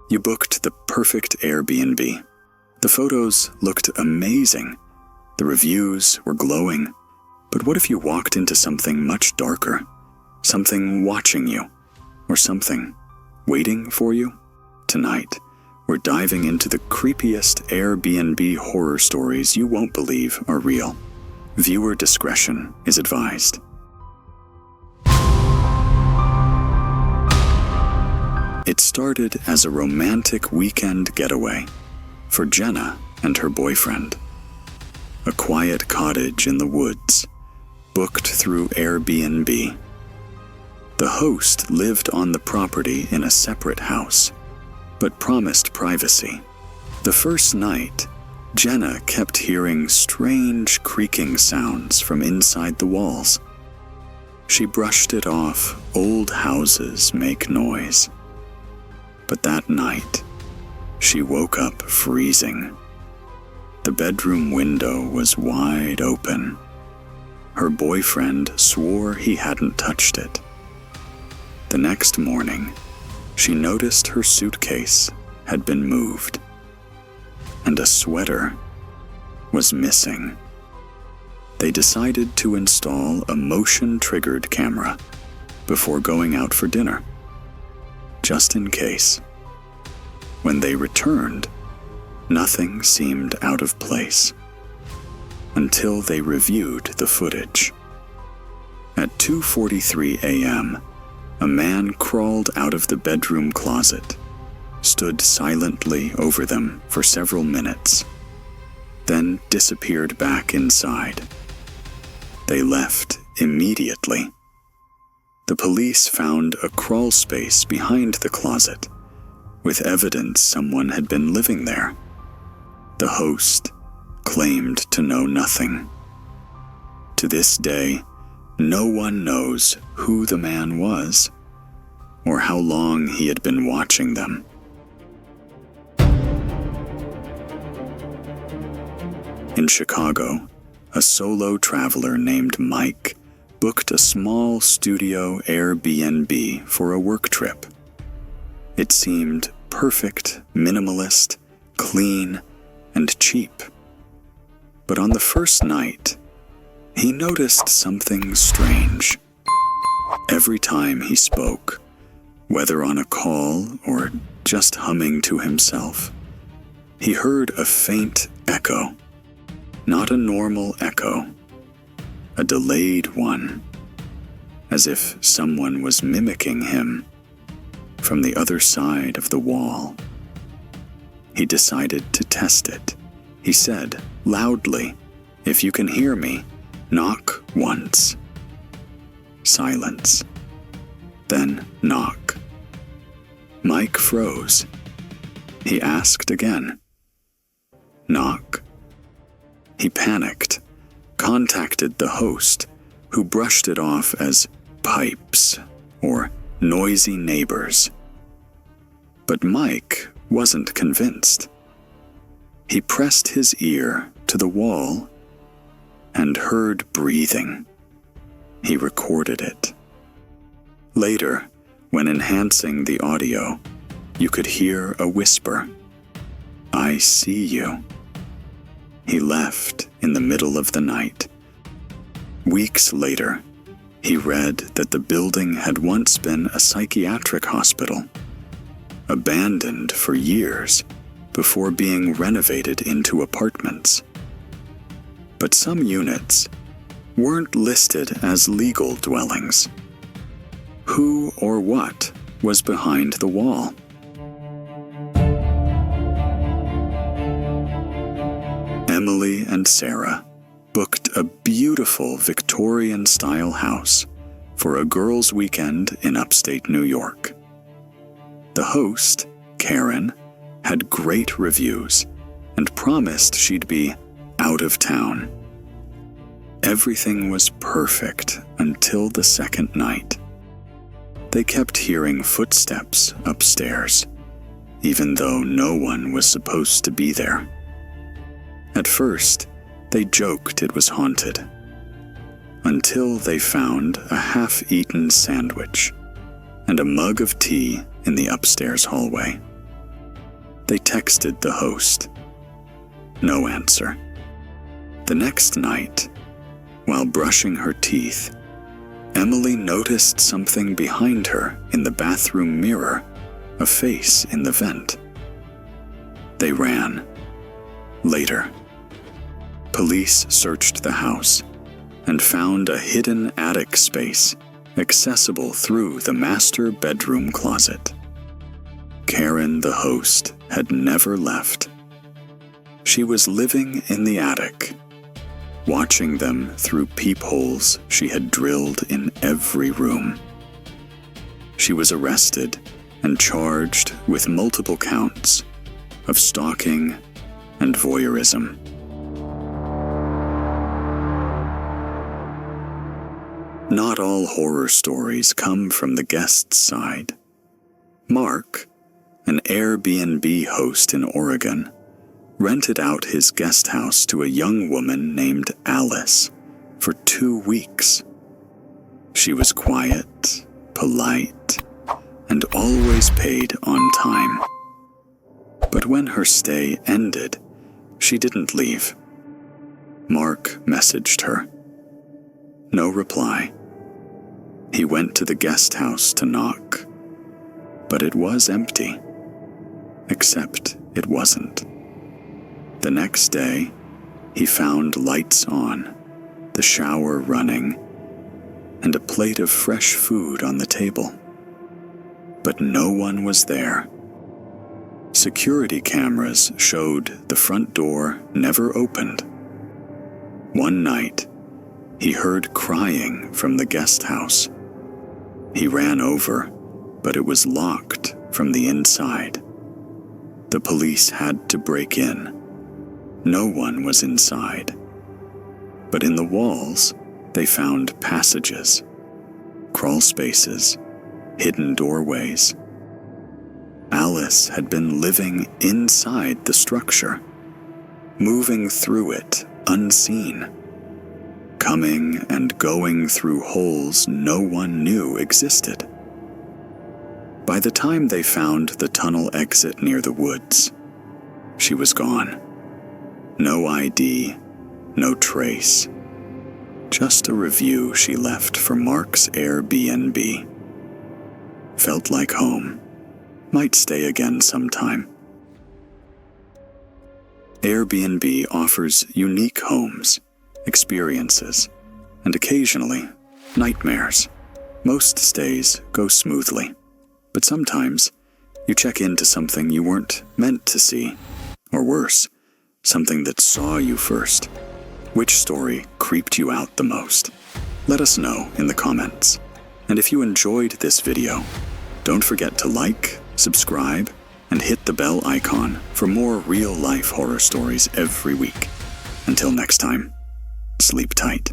You booked the perfect Airbnb. The photos looked amazing. The reviews were glowing. But what if you walked into something much darker? Something watching you, or something waiting for you? Tonight, we're diving into the creepiest Airbnb horror stories you won't believe are real. Viewer discretion is advised. It started as a romantic weekend getaway for Jenna and her boyfriend. A quiet cottage in the woods, booked through Airbnb. The host lived on the property in a separate house, but promised privacy. The first night, Jenna kept hearing strange creaking sounds from inside the walls. She brushed it off. Old houses make noise. But that night, she woke up freezing. The bedroom window was wide open. Her boyfriend swore he hadn't touched it. The next morning, she noticed her suitcase had been moved, and a sweater was missing. They decided to install a motion-triggered camera before going out for dinner, just in case. When they returned, nothing seemed out of place until they reviewed the footage. At 2:43 a.m., a man crawled out of the bedroom closet, stood silently over them for several minutes, then disappeared back inside. They left immediately. The police found a crawl space behind the closet, with evidence someone had been living there. The host claimed to know nothing. To this day, no one knows who the man was or how long he had been watching them. In Chicago, a solo traveler named Mike booked a small studio Airbnb for a work trip. It seemed perfect, minimalist, clean, and cheap. But on the first night, he noticed something strange. Every time he spoke, whether on a call or just humming to himself, he heard a faint echo. Not a normal echo, a delayed one, as if someone was mimicking him from the other side of the wall. He decided to test it. He said loudly, "If you can hear me, knock once." Silence. Then knock. Mike froze. He asked again. Knock. He panicked, contacted the host, who brushed it off as pipes or noisy neighbors. But Mike wasn't convinced. He pressed his ear to the wall and heard breathing. He recorded it. Later, when enhancing the audio, you could hear a whisper, "I see you." He left in the middle of the night. Weeks later, he read that the building had once been a psychiatric hospital, abandoned for years before being renovated into apartments. But some units weren't listed as legal dwellings. Who or what was behind the wall? Emily and Sarah booked a beautiful Victorian-style house for a girls' weekend in upstate New York. The host, Karen, had great reviews and promised she'd be out of town. Everything was perfect until the second night. They kept hearing footsteps upstairs, even though no one was supposed to be there. At first, they joked it was haunted, until they found a half-eaten sandwich and a mug of tea in the upstairs hallway. They texted the host. No answer. The next night, while brushing her teeth, Emily noticed something behind her in the bathroom mirror, a face in the vent. They ran. Later, police searched the house and found a hidden attic space accessible through the master bedroom closet. Karen, the host, had never left. She was living in the attic, watching them through peepholes she had drilled in every room. She was arrested and charged with multiple counts of stalking and voyeurism. Not all horror stories come from the guest's side. Mark, an Airbnb host in Oregon, rented out his guest house to a young woman named Alice for 2 weeks. She was quiet, polite, and always paid on time. But when her stay ended, she didn't leave. Mark messaged her. No reply. He went to the guest house to knock, but it was empty. Except it wasn't. The next day, he found lights on, the shower running, and a plate of fresh food on the table. But no one was there. Security cameras showed the front door never opened. One night, he heard crying from the guest house. He ran over, but it was locked from the inside. The police had to break in. No one was inside. But in the walls, they found passages, crawl spaces, hidden doorways. Alice had been living inside the structure, moving through it unseen, coming and going through holes no one knew existed. By the time they found the tunnel exit near the woods, she was gone. No ID, no trace. Just a review she left for Mark's Airbnb. Felt like home. Might stay again sometime. Airbnb offers unique homes, experiences, and occasionally, nightmares. Most stays go smoothly, but sometimes you check into something you weren't meant to see, or worse, something that saw you first. Which story creeped you out the most? Let us know in the comments. And if you enjoyed this video, don't forget to like, subscribe, and hit the bell icon for more real-life horror stories every week. Until next time, sleep tight.